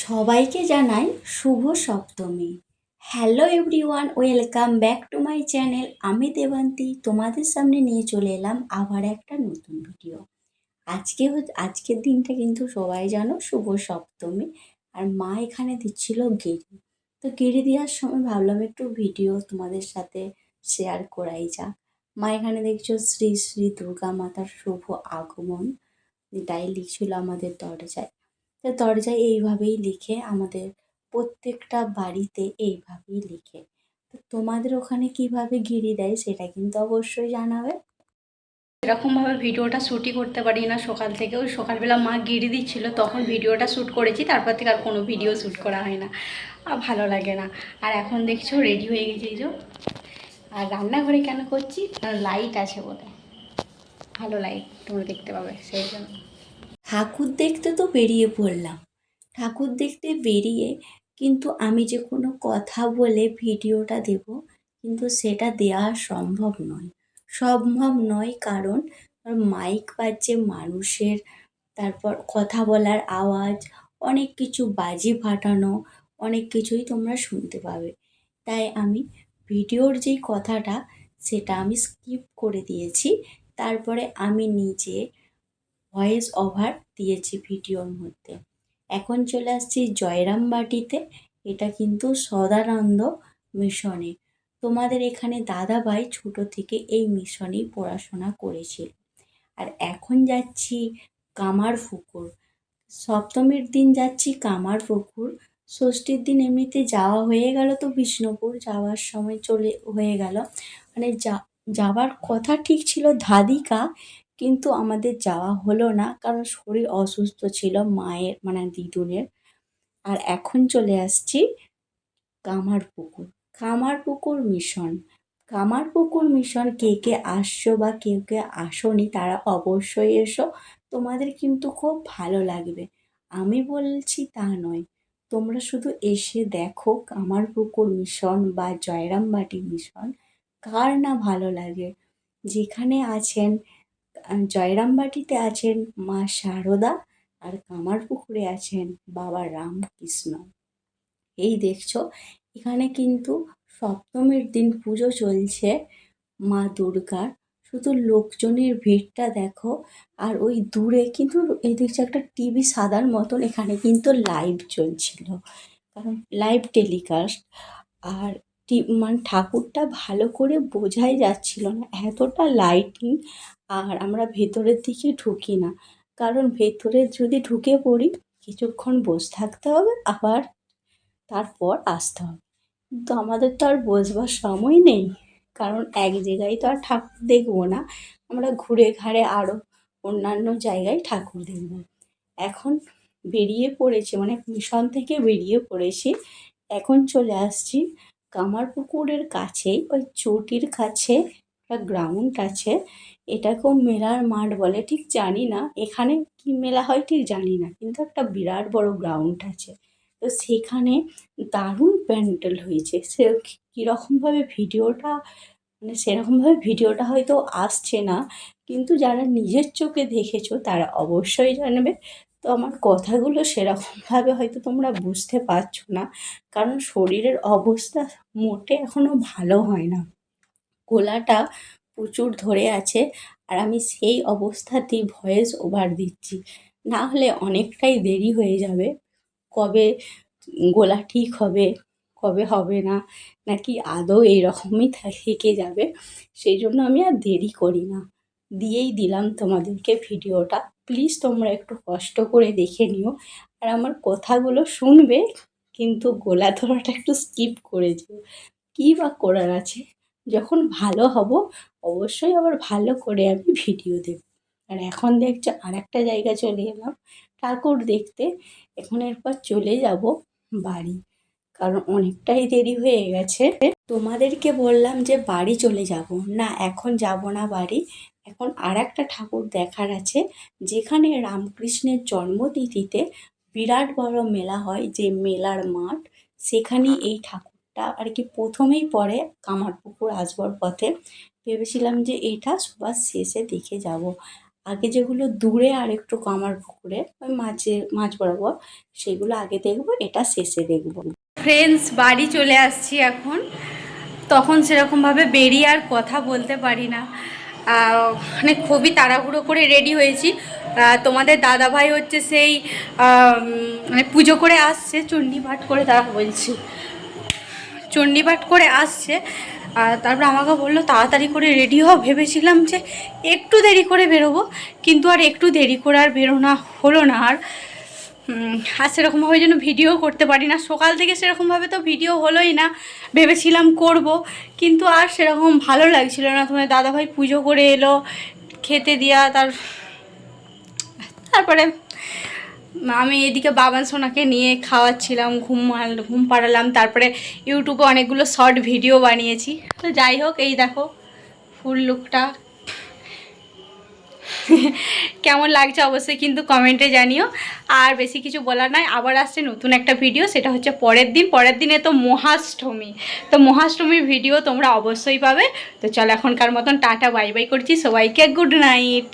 সবাইকে জানাই শুভ Saptami. Hello everyone, welcome back to my channel. আমি দেবান্তি তোমাদের সামনে নিয়ে চলে এলাম আবার একটা নতুন ভিডিও। আজকের দিনটা কিন্তু সবাই জানো শুভ সপ্তমী। আর মা এখানে দিচ্ছিল গেড়ি। তো গেড়ি দেওয়ার সময় ভাবলাম একটু ভিডিও তোমাদের সাথে শেয়ার করাই যাক। মা এখানে দেখছো শ্রী শ্রী দুর্গা মাতার শুভ আগমন এটাই লিখছিল আমাদের দরজায়। তো দরজায় এইভাবেই লিখে আমাদের প্রত্যেকটা বাড়িতে এইভাবেই লিখে। তো তোমাদের ওখানে কিভাবে ঘিরি দেয় সেটা কিন্তু অবশ্যই জানাবে। এরকমভাবে ভিডিওটা শ্যুটই করতে পারি না সকাল থেকে। ওই সকালবেলা মা গিরি দিচ্ছিলো তখন ভিডিওটা শ্যুট করেছি, তারপর থেকে আর কোনো ভিডিও শ্যুট করা হয় না, আর ভালো লাগে না। আর এখন দেখছো রেডি হয়ে গেছে এই যে। আর রান্নাঘরে কেন করছি, লাইট আছে বলে, ভালো লাইট তোমরা দেখতে পাবে সেই জন্য। ঠাকুর দেখতে তো বেরিয়ে পড়লাম। ঠাকুর দেখতে বেরিয়ে কিন্তু আমি যে কোনো কথা বলে ভিডিওটা দেব, কিন্তু সেটা দেওয়া সম্ভব নয় কারণ মাইক বাজছে মানুষের, তারপর কথা বলার আওয়াজ, অনেক কিছু বাজি ফাটানো, অনেক কিছুই তোমরা শুনতে পাবে। তাই আমি ভিডিওর যেই কথাটা সেটা আমি স্কিপ করে দিয়েছি। তারপরে আমি নিজে ভয়েস ওভার দিয়েছি ভিডিওর মধ্যে। এখন চলে আসছি জয়রামবাটিতে। এটা কিন্তু সদানন্দ মিশনে। তোমাদের এখানে দাদাভাই ছোট থেকে এই মিশনেই পড়াশোনা করেছিল। আর এখন যাচ্ছি কামারপুকুর। সপ্তমীর দিন যাচ্ছি কামারপুকুর, ষষ্ঠীর দিন এমনিতে যাওয়া হয়ে গেল, তো বিষ্ণুপুর যাওয়ার সময় হয়ে গেল। মানে যাওয়ার কথা ঠিক ছিল ধাদিকা, কিন্তু আমাদের যাওয়া হলো না কারণ শরীর অসুস্থ ছিল মায়ের, মানে দিদুনের। আর এখন চলে আসছি কামারপুকুর। কামারপুকুর মিশন কে কে আসছো বা কেউ কে আসোনি তারা অবশ্যই এসো, তোমাদের কিন্তু খুব ভালো লাগবে। আমি বলছি তা নয়, তোমরা শুধু এসে দেখো কামারপুকুর মিশন বা জয়রামবাটি মিশন কার না ভালো লাগে। যেখানে আছেন জয়রামবাটিতে আছেন মা শারদা, আর কামারপুকুরে আছেন বাবা রামকৃষ্ণ। এই দেখছো এখানে কিন্তু সপ্তমীর দিন পুজো চলছে মা দুর্গার। শুধু লোকজনের ভিড়টা দেখো। আর ওই দূরে কিন্তু এই দেখছো একটা টিভি সাদার মতন, এখানে কিন্তু লাইভ চলছিল, কারণ লাইভ টেলিকাস্ট। আর মানে ঠাকুরটা ভালো করে বোঝাই যাচ্ছিল না, এতটা লাইটিং। আর আমরা ভেতরের দিকে ঢুকি না, কারণ ভেতরে যদি ঢুকে পড়ি কিছুক্ষণ বসে থাকতে হবে, আবার তারপর আসতে হবে। কিন্তু আমাদের তো আর বসবার সময় নেই, কারণ এক জায়গায় তো আর ঠাকুর দেখবো না, আমরা ঘুরে ঘাড়ে আরও অন্যান্য জায়গায় ঠাকুর দেখব। এখন বেরিয়ে পড়েছি, মানে মিশন থেকে বেরিয়ে পড়েছি। এখন চলে আসছি কামারপুকুরের কাছেই, ওই চটির কাছে একটা গ্রাউন্ড আছে। এটাকেও মেলার মাঠ বলে, ঠিক জানি না এখানে কি মেলা হয় ঠিক জানি না, কিন্তু একটা বিরাট বড় গ্রাউন্ড আছে। তো সেখানে দারুণ প্যান্ডেল হয়েছে। সে কীরকমভাবে ভিডিওটা, মানে সেরকমভাবে ভিডিওটা হয়তো আসছে না, কিন্তু যারা নিজের চোখে দেখেছো তারা অবশ্যই জানবে। তো আমার কথাগুলো সেরকমভাবে হয়তো তোমরা বুঝতে পারছো না, কারণ শরীরের অবস্থা মোটে এখনও ভালো হয় না, গলাটা প্রচুর ধরে আছে। আর আমি সেই অবস্থাতেই ভয়েস ওভার দিচ্ছি, না হলে অনেকটাই দেরি হয়ে যাবে। কবে গলা ঠিক হবে, কবে হবে না, নাকি আদৌ এইরকমই থেকে যাবে, সেই জন্য আমি আর দেরি করি না, দিয়েই দিলাম তোমাদেরকে ভিডিওটা। প্লিজ তোমরা একটু কষ্ট করে দেখে নিও, আর আমার কথাগুলো শুনবে, কিন্তু গলা ধরাটা একটু স্কিপ করে যেও। কী বা করার আছে, যখন ভালো হব অবশ্যই আবার ভালো করে আমি ভিডিও দেব। আর এখন দেখছো আর একটা জায়গা চলে এলাম ঠাকুর দেখতে। এখন এরপর চলে যাব বাড়ি, কারণ অনেকটাই দেরি হয়ে গেছে। তোমাদেরকে বললাম যে বাড়ি চলে যাব না, এখন যাব না বাড়ি। এখন আর একটা ঠাকুর দেখার আছে, যেখানে রামকৃষ্ণের জন্মতিথিতে বিরাট বড় মেলা হয়, যে মেলার মাঠ, সেখানেই এই ঠাকুরটা আর কি প্রথমেই পড়ে। কামারপুকুর আসবার পথে ভেবেছিলাম যে এইটা সবার শেষে দেখে যাব। আগে যেগুলো দূরে আর একটু কামার পুকুরে ওই মাঝ বরাবর, সেগুলো আগে দেখবো, এটা শেষে দেখবো। ফ্রেন্ডস, বাড়ি চলে আসছি এখন। তখন সেরকমভাবে বেরিয়ে আর কথা বলতে পারি না, মানে খুবই তাড়াহুড়ো করে রেডি হয়েছি। তোমাদের দাদাভাই হচ্ছে সেই মানে পুজো করে আসছে, চণ্ডীপাঠ করে, তারা বলছি চণ্ডীপাঠ করে আসছে। তারপর আমাকে বললো তাড়াতাড়ি করে রেডি হও। ভেবেছিলাম যে একটু দেরি করে বেরোবো, কিন্তু আর একটু দেরি করে আর বেরোনো হলো না। আর সেরকমভাবে যেন ভিডিও করতে পারি না, সকাল থেকে সেরকমভাবে তো ভিডিও হলোই না। ভেবেছিলাম করব, কিন্তু আর সেরকম ভালো লাগছিল না। তোমার দাদাভাই পুজো করে এলো, খেতে দিয়া, তারপরে আমি এদিকে বাবান সোনাকে নিয়ে খাওয়াচ্ছিলাম, ঘুম পাড়ালাম। তারপরে ইউটিউবে অনেকগুলো শর্ট ভিডিও বানিয়েছি। তো যাই হোক, এই দেখো ফুল লুকটা কেমন লাগছে অবশ্যই কিন্তু কমেন্টে জানিও। আর বেশি কিছু বলার নাই, আবার আসছে নতুন একটা ভিডিও, সেটা হচ্ছে পরের দিনে তো মহাষ্টমী। তো মহাষ্টমীর ভিডিও তোমরা অবশ্যই পাবে। তো চলো এখনকার মতন টাটা বাই বাই করছি, সবাইকে গুড নাইট।